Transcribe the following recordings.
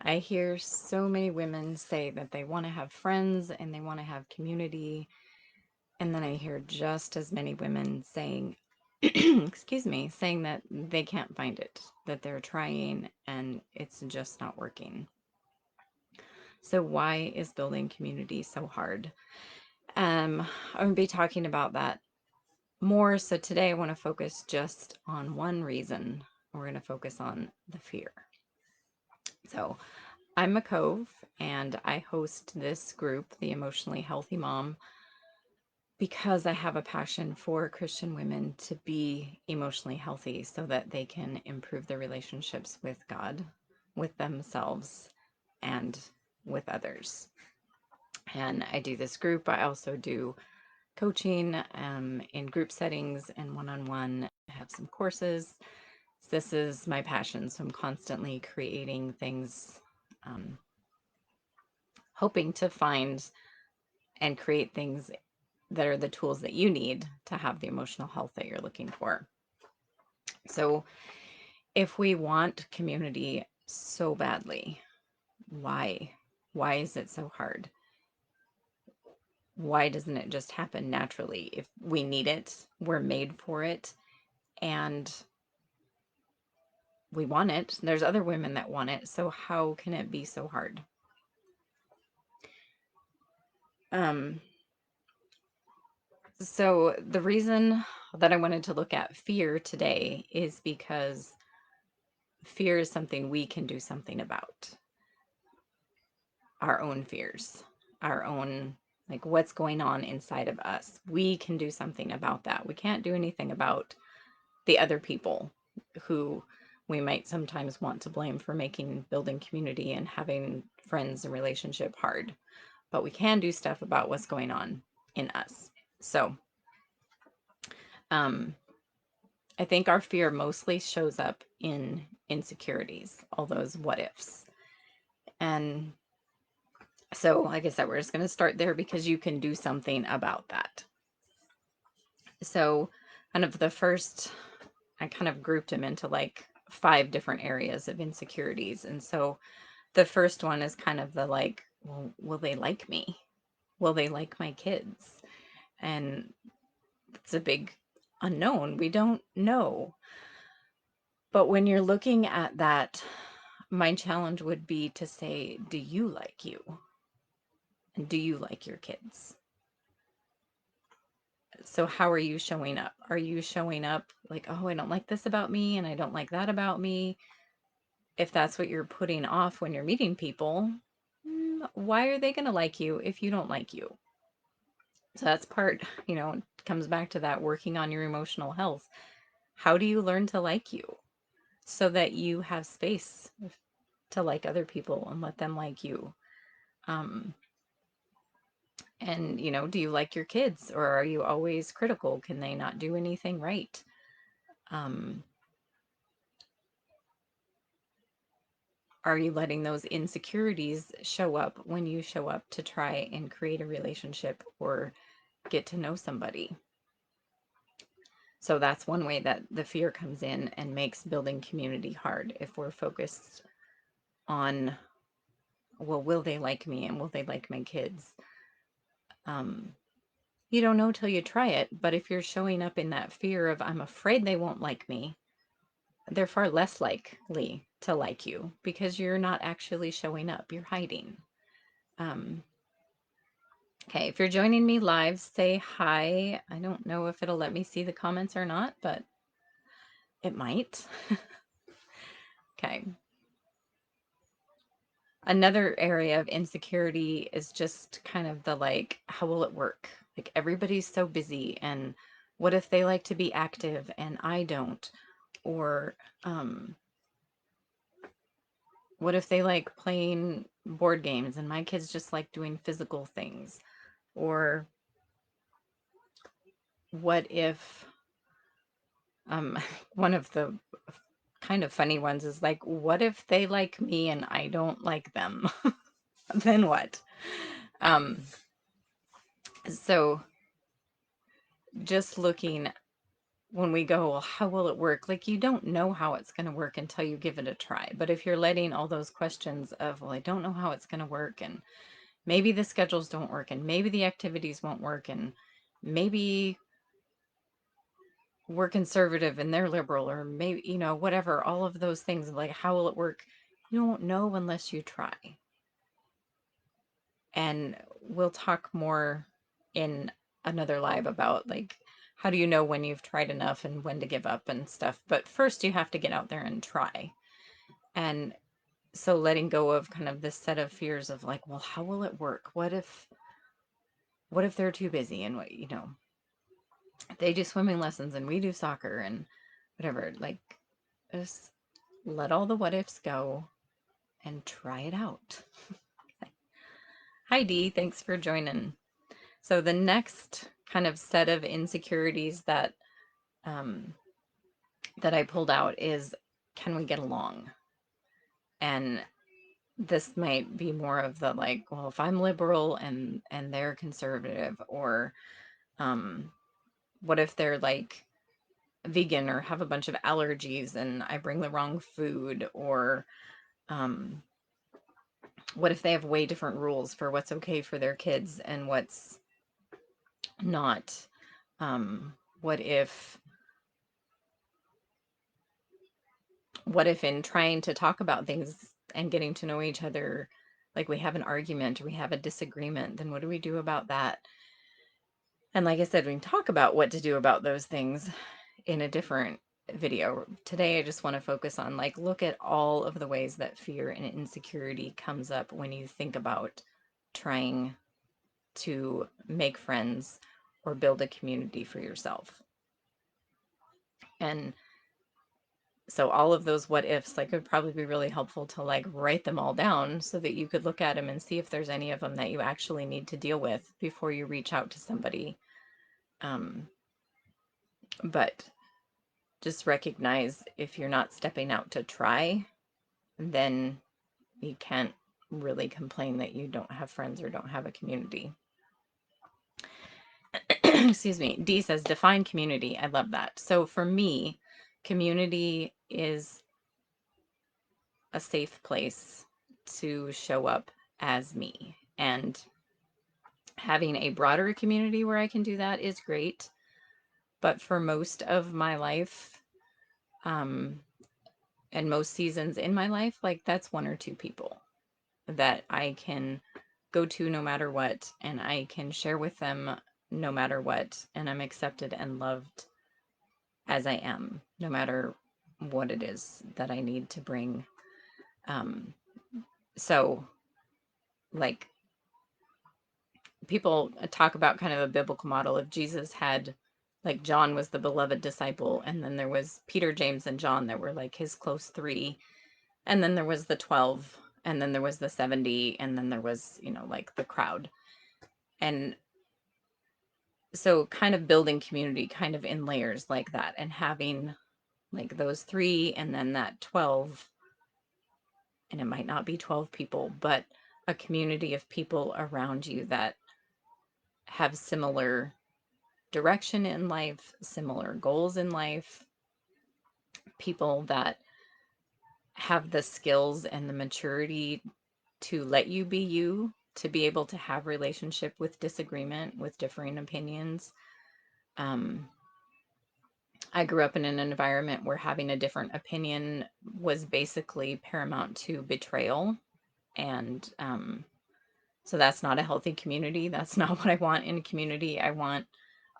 I hear so many women say that they want to have friends and they want to have community. And then I hear just as many women saying, excuse me, saying that they can't find it, that they're trying and it's just not working. So, why is building community so hard? I'm going to be talking about that more. So, today I want to focus just on one reason. We're going to focus on the fear. So, I'm a Cove and I host this group, the Emotionally Healthy Mom, because I have a passion for Christian women to be emotionally healthy so that they can improve their relationships with God, with themselves, and with others. And I do this group. I also do coaching in group settings and one-on-one. I have some courses. This is my passion. So I'm constantly creating things, um, hoping to find and create things that are the tools that you need to have the emotional health that you're looking for. So, if we want community so badly, why? Why is it so hard? Why doesn't it just happen naturally? If we need it, we're made for it, and we want it. There's other women that want it. So, how can it be so hard? Um, so, the reason that I wanted to look at fear today is because fear is something we can do something about. Our own fears, our own, like what's going on inside of us. We can do something about that. We can't do anything about the other people who we might sometimes want to blame for making building community and having friends and relationship hard. But we can do stuff about what's going on in us. So, um, I think our fear mostly shows up in insecurities, all those what ifs. And so, like I said, we're just going to start there because you can do something about that. So, kind of the first, I kind of grouped them into like 5 different areas of insecurities. And so, the first one is kind of the like, well, will they like me? Will they like my kids? And it's a big unknown. We don't know. But when you're looking at that, my challenge would be to say, do you like you? And do you like your kids? So how are you showing up? Are you showing up like, oh, I don't like this about me and I don't like that about me? If that's what you're putting off when you're meeting people, why are they going to like you if you don't like you? So that's part, comes back to that working on your emotional health. How do you learn to like you so that you have space to like other people and let them like you? Um, and, do you like your kids or are you always critical? Can they not do anything right? Um, Are you letting those insecurities show up when you show up to try and create a relationship or get to know somebody? So that's one way that the fear comes in and makes building community hard. If we're focused on, well, will they like me and will they like my kids? Um, you don't know till you try it. But if you're showing up in that fear of, I'm afraid they won't like me, they're far less likely to like you because you're not actually showing up. You're hiding. Um, Okay, if you're joining me live, say hi. I don't know if it'll let me see the comments or not, but it might. Okay. Another area of insecurity is just kind of the like, how will it work? Like everybody's so busy, and what if they like to be active and I don't? Or what if they like playing board games and my kids just like doing physical things? Or what if one of the kind of funny ones is like, what if they like me and I don't like them? Then what? Um, so just looking when we go, well, how will it work? Like, you don't know how it's going to work until you give it a try. But if you're letting all those questions of, well, I don't know how it's going to work, and maybe the schedules don't work, and maybe the activities won't work, and maybe we're conservative and they're liberal, or maybe, whatever, all of those things, like, how will it work? You don't know unless you try. And we'll talk more in another live about, like, how do you know when you've tried enough and when to give up and stuff. But first you have to get out there and try. And so letting go of kind of this set of fears of, like, well, how will it work? What if they're too busy, and what, they do swimming lessons and we do soccer and whatever. Like, just let all the what ifs go and try it out. Hi Dee, thanks for joining. So the next kind of set of insecurities um, that I pulled out is, can we get along? And this might be more of the, like, well, if I'm liberal and they're conservative, or um, what if they're like vegan or have a bunch of allergies and I bring the wrong food, or um, what if they have way different rules for what's okay for their kids and what's not? Um, what if in trying to talk about things and getting to know each other, like, we have an argument or we have a disagreement, then what do we do about that? And like I said, we can talk about what to do about those things in a different video. Today, I just want to focus on, like, look at all of the ways that fear and insecurity comes up when you think about trying to make friends or build a community for yourself. And so all of those what ifs, like, would probably be really helpful to, like, write them all down so that you could look at them and see if there's any of them that you actually need to deal with before you reach out to somebody. But just recognize, if you're not stepping out to try, then you can't really complain that you don't have friends or don't have a community. Excuse me. Dee says, define community. I love that. So for me, community is a safe place to show up as me. And having a broader community where I can do that is great. But for most of my life, and most seasons in my life, like, that's one or two people that I can go to no matter what, and I can share with them no matter what, and I'm accepted and loved as I am, no matter what it is that I need to bring. So, like, people talk about kind of a biblical model of Jesus had, like, John was the beloved disciple, and then there was Peter, James, and John that were like his close three, and then there was the 12, and then there was the 70, and then there was, like, the crowd. And so kind of building community kind of in layers like that, and having, like, those three and then that 12, and it might not be 12 people, but a community of people around you that have similar direction in life, similar goals in life, people that have the skills and the maturity to let you be you, to be able to have relationship with disagreement, with differing opinions. I grew up in an environment where having a different opinion was basically paramount to betrayal. And so that's not a healthy community. That's not what I want in a community. I want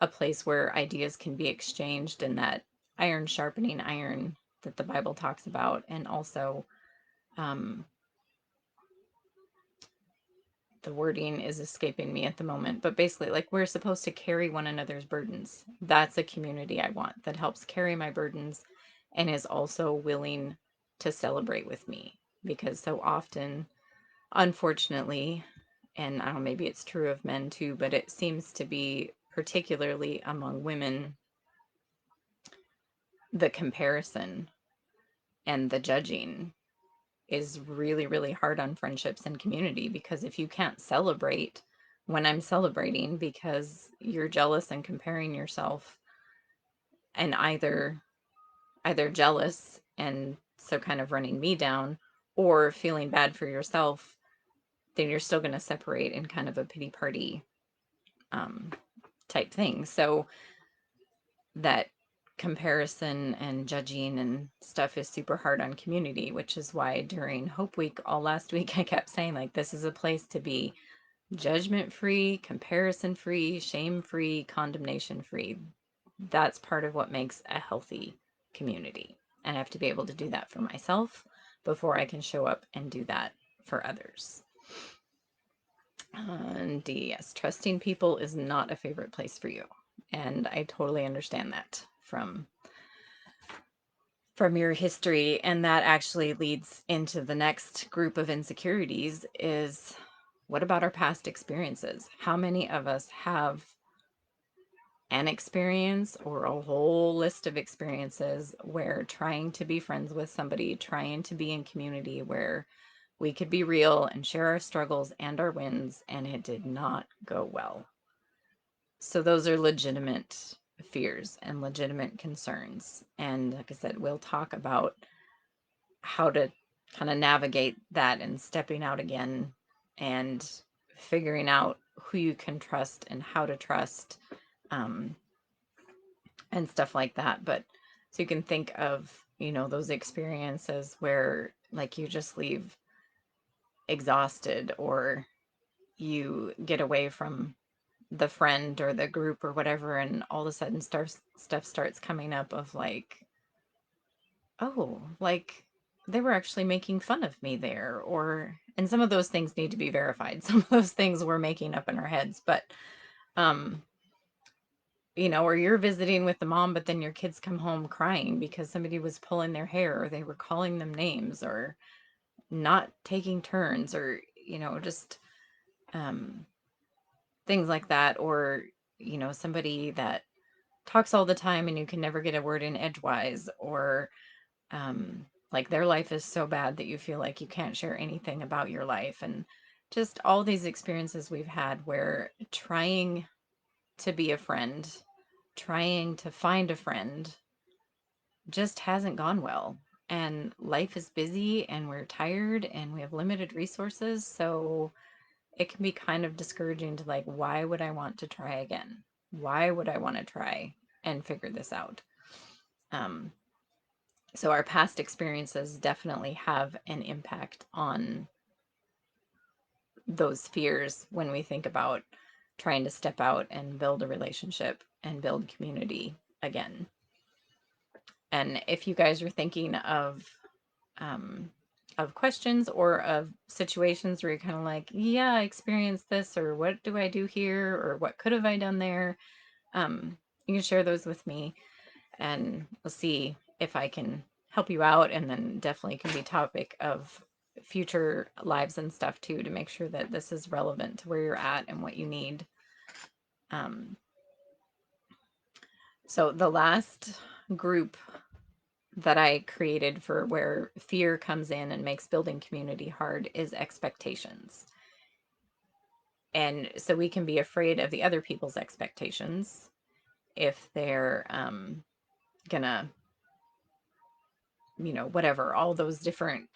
a place where ideas can be exchanged, and that iron sharpening iron that the Bible talks about. And also, the wording is escaping me at the moment, but basically, like, we're supposed to carry one another's burdens. That's a community I want, that helps carry my burdens and is also willing to celebrate with me. Because so often, unfortunately, and I don't know, maybe it's true of men too, but it seems to be particularly among women, the comparison and the judging is really, really hard on friendships and community. Because if you can't celebrate when I'm celebrating because you're jealous and comparing yourself, and either jealous and so kind of running me down, or feeling bad for yourself, then you're still going to separate in kind of a pity party um, type thing. So that comparison and judging and stuff is super hard on community, which is why during Hope Week all last week I kept saying, like, this is a place to be judgment free, comparison free, shame free, condemnation free. That's part of what makes a healthy community. And I have to be able to do that for myself before I can show up and do that for others. And D, yes, trusting people is not a favorite place for you. And I totally understand that from your history. And that actually leads into the next group of insecurities is, what about our past experiences? How many of us have an experience or a whole list of experiences where trying to be friends with somebody, trying to be in community where we could be real and share our struggles and our wins, and it did not go well? So those are legitimate fears and legitimate concerns. And like I said, we'll talk about how to kind of navigate that and stepping out again and figuring out who you can trust and how to trust, um, and stuff like that. But so you can think of, those experiences where like you just leave exhausted, or you get away from the friend or the group or whatever, and all of a sudden stuff starts coming up of like, oh, like they were actually making fun of me there, or, and some of those things need to be verified. Some of those things we're making up in our heads, but um or you're visiting with the mom, but then your kids come home crying because somebody was pulling their hair, or they were calling them names, or not taking turns, or just um things like that. Or somebody that talks all the time and you can never get a word in edgewise, or like their life is so bad that you feel like you can't share anything about your life. And just all these experiences we've had where trying to be a friend, trying to find a friend, just hasn't gone well. And life is busy and we're tired and we have limited resources. So it can be kind of discouraging to, like, why would I want to try again? Why would I want to try and figure this out? Um, so our past experiences definitely have an impact on those fears when we think about trying to step out and build a relationship and build community again. And if you guys are thinking um, of questions or of situations where you're kind of like, yeah, I experienced this, or what do I do here, or what could have I done there, um, you can share those with me, and we'll see if I can help you out. And then definitely can be topic of future lives and stuff too, to make sure that this is relevant to where you're at and what you need. Um, so the last group that I created for where fear comes in and makes building community hard is expectations. And so we can be afraid of the other people's expectations if they're gonna, whatever, all those different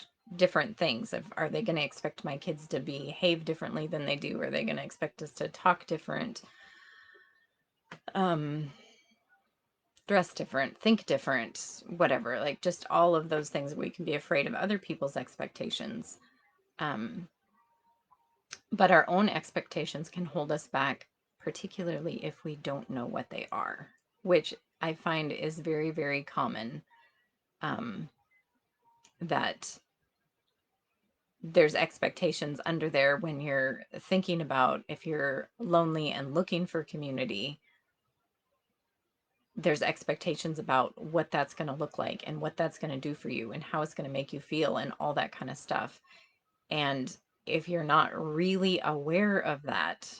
things. If, are they going to expect my kids to behave differently than they do? Are they going to expect us to talk different, um dress different, think different, whatever? Like, just all of those things. We can be afraid of other people's expectations, um but our own expectations can hold us back, particularly if we don't know what they are, which I find is very, very common. um that there's expectations under there when you're thinking about, if you're lonely and looking for community, there's expectations about what that's going to look like and what that's going to do for you and how it's going to make you feel and all that kind of stuff. And if you're not really aware of that,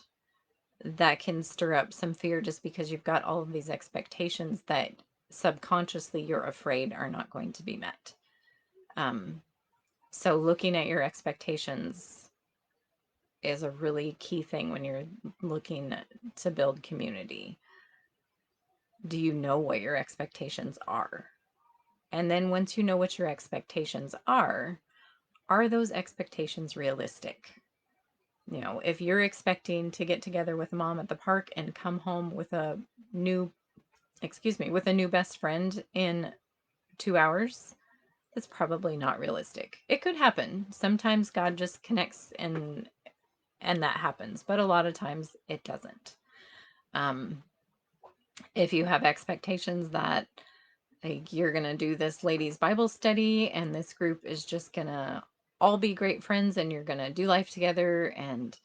that can stir up some fear, just because you've got all of these expectations that subconsciously you're afraid are not going to be met. So looking at your expectations is a really key thing when you're looking to build community. do you know what your expectations are? And then once you know what your expectations are those expectations realistic? You know, if you're expecting to get together with mom at the park and come home with a new, with a new best friend in 2 hours, that's probably not realistic. It could happen. Sometimes God just connects and that happens, but a lot of times it doesn't. If you have expectations that like you're gonna do this ladies Bible study and this group is just gonna all be great friends and you're gonna do life together and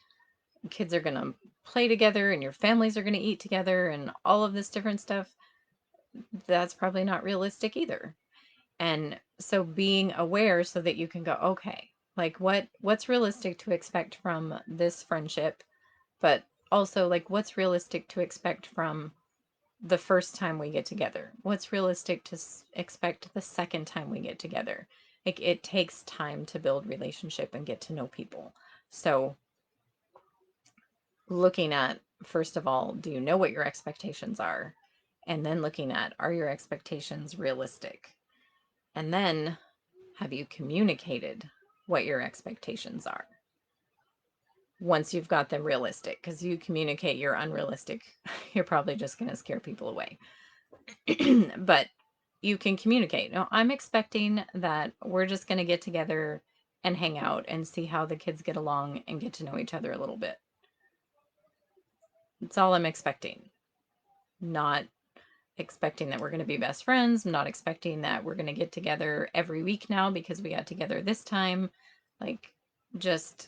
kids are gonna play together and your families are gonna eat together and all of this different stuff, that's probably not realistic either. And so being aware so that you can go, okay, like what's realistic to expect from this friendship, but also like what's realistic to expect from the first time we get together? What's realistic to expect the second time we get together? Like it takes time to build relationship and get to know people. So looking at, first of all, do you know what your expectations are? And then looking at, are your expectations realistic? And then have you communicated what your expectations are? Once you've got them realistic, because you communicate your unrealistic, you're probably just going to scare people away. But you can communicate. No, I'm expecting that we're just going to get together and hang out and see how the kids get along and get to know each other a little bit. That's all I'm expecting. Not expecting that we're going to be best friends. I'm not expecting that we're going to get together every week now because we got together this time. Like, just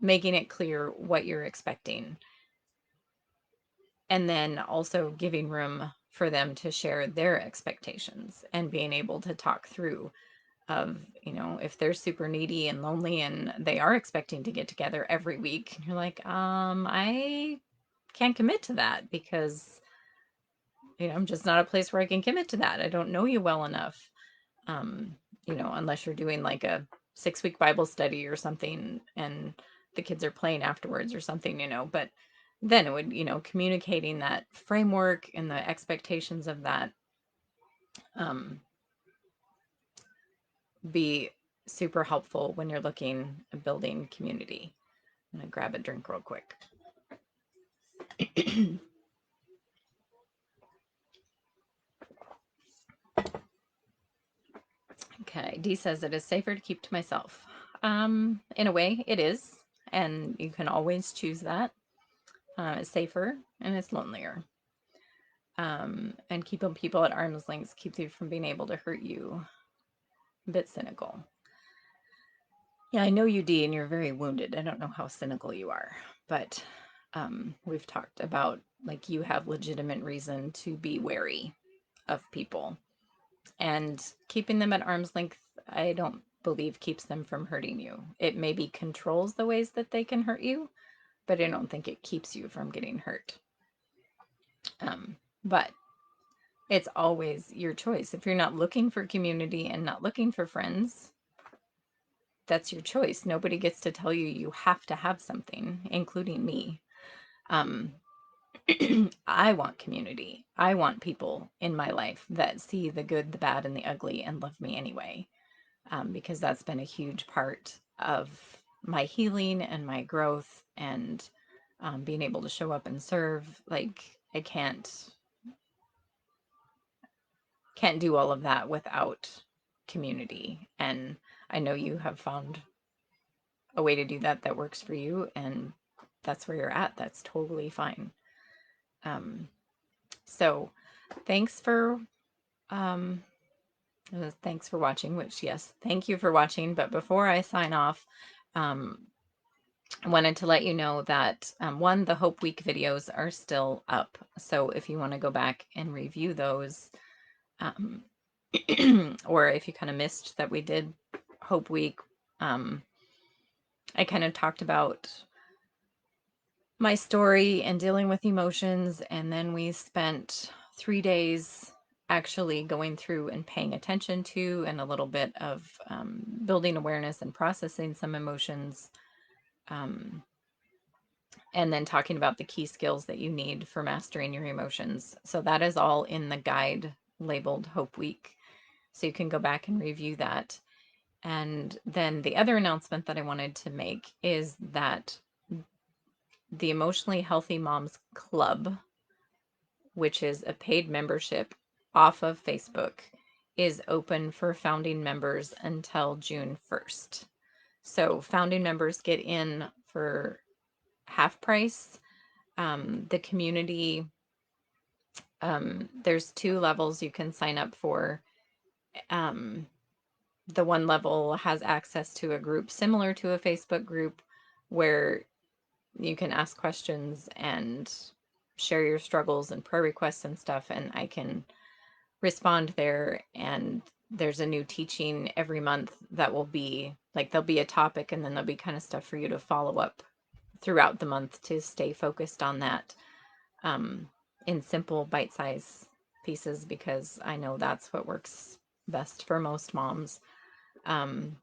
making it clear what you're expecting. And then also giving room for them to share their expectations and being able to talk through of, you know, if they're super needy and lonely and they are expecting to get together every week, you're like, I can't commit to that because, you know, I'm just not a place where I can commit to that. I don't know you well enough. You know, unless you're doing like a 6-week Bible study or something and the kids are playing afterwards or something, you know, but then it would, you know, communicating that framework and the expectations of that be super helpful when you're looking at building community. I'm gonna grab a drink real quick. Okay, Dee says it is safer to keep to myself. In a way, it is, and you can always choose that. It's safer and it's lonelier. And keeping people at arm's length keeps you from being able to hurt you. A bit cynical. Yeah, I know you, Dee, and you're very wounded. I don't know how cynical you are, but we've talked about like you have legitimate reason to be wary of people. And keeping them at arm's length, I don't believe keeps them from hurting you. It maybe controls the ways that they can hurt you, but I don't think it keeps you from getting hurt. But it's always your choice. If you're not looking for community and not looking for friends, that's your choice. Nobody gets to tell you you have to have something, including me. Um, I want community. I want people in my life that see the good, the bad, and the ugly and love me anyway. Because that's been a huge part of my healing and my growth and being able to show up and serve. Like I can't do all of that without community. And I know you have found a way to do that that works for you, and that's where you're at. That's totally fine. So um, thanks for watching, which yes, thank you for watching. But before I sign off, I wanted to let you know that one, the Hope Week videos are still up. So if you want to go back and review those, or if you kind of missed that we did Hope Week, I kind of talked about my story and dealing with emotions. And then we spent 3 days actually going through and paying attention to and a little bit of building awareness and processing some emotions. and then talking about the key skills that you need for mastering your emotions. So that is all in the guide labeled Hope Week. So you can go back and review that. And then the other announcement that I wanted to make is that the Emotionally Healthy Moms Club, which is a paid membership off of Facebook, is open for founding members until June 1st. So founding members get in for half price. The community, there's 2 levels you can sign up for. The one level has access to a group similar to a Facebook group where you can ask questions and share your struggles and prayer requests and stuff, and I can respond there. And there's a new teaching every month that will be like, there'll be a topic and then there'll be kind of stuff for you to follow up throughout the month to stay focused on that, in simple bite-sized pieces, because I know that's what works best for most moms. And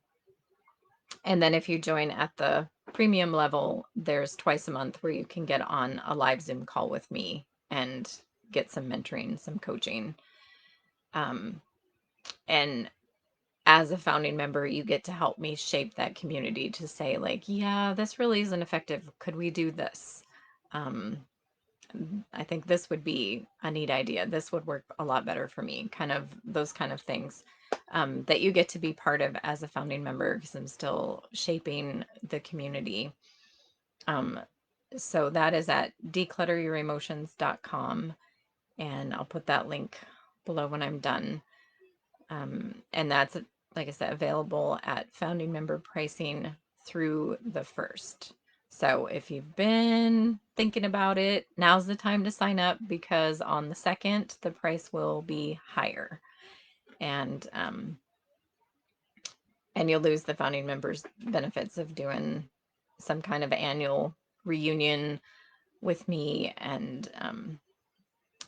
then if you join at the premium level, there's twice a month where you can get on a live Zoom call with me and get some mentoring, some coaching. And as a founding member, you get to help me shape that community to say, like, yeah, this really isn't effective. Could we do this? I think this would be a neat idea. This would work a lot better for me. Kind of those kind of things, that you get to be part of as a founding member, because I'm still shaping the community. So that is at declutteryouremotions.com, and I'll put that link below when I'm done. And that's, like I said, available at founding member pricing through the 1st. So if you've been thinking about it, now's the time to sign up, because on the 2nd, the price will be higher. And you'll lose the founding members benefits of doing some kind of annual reunion with me and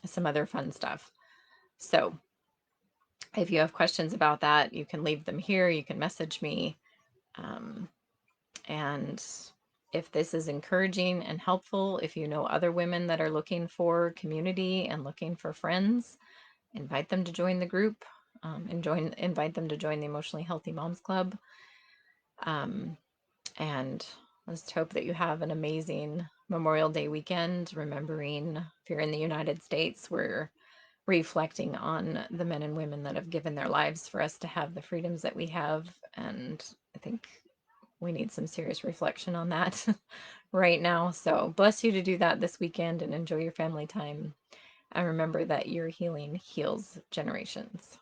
some other fun stuff. So if you have questions about that, you can leave them here. You can message me. And if this is encouraging and helpful, if you know other women that are looking for community and looking for friends, invite them to join the group, and invite them to join the Emotionally Healthy Moms Club. And let's hope that you have an amazing Memorial Day weekend. Remembering, if you're in the United States, we're reflecting on the men and women that have given their lives for us to have the freedoms that we have. And I think we need some serious reflection on that right now. So bless you to do that this weekend and enjoy your family time. And remember that your healing heals generations.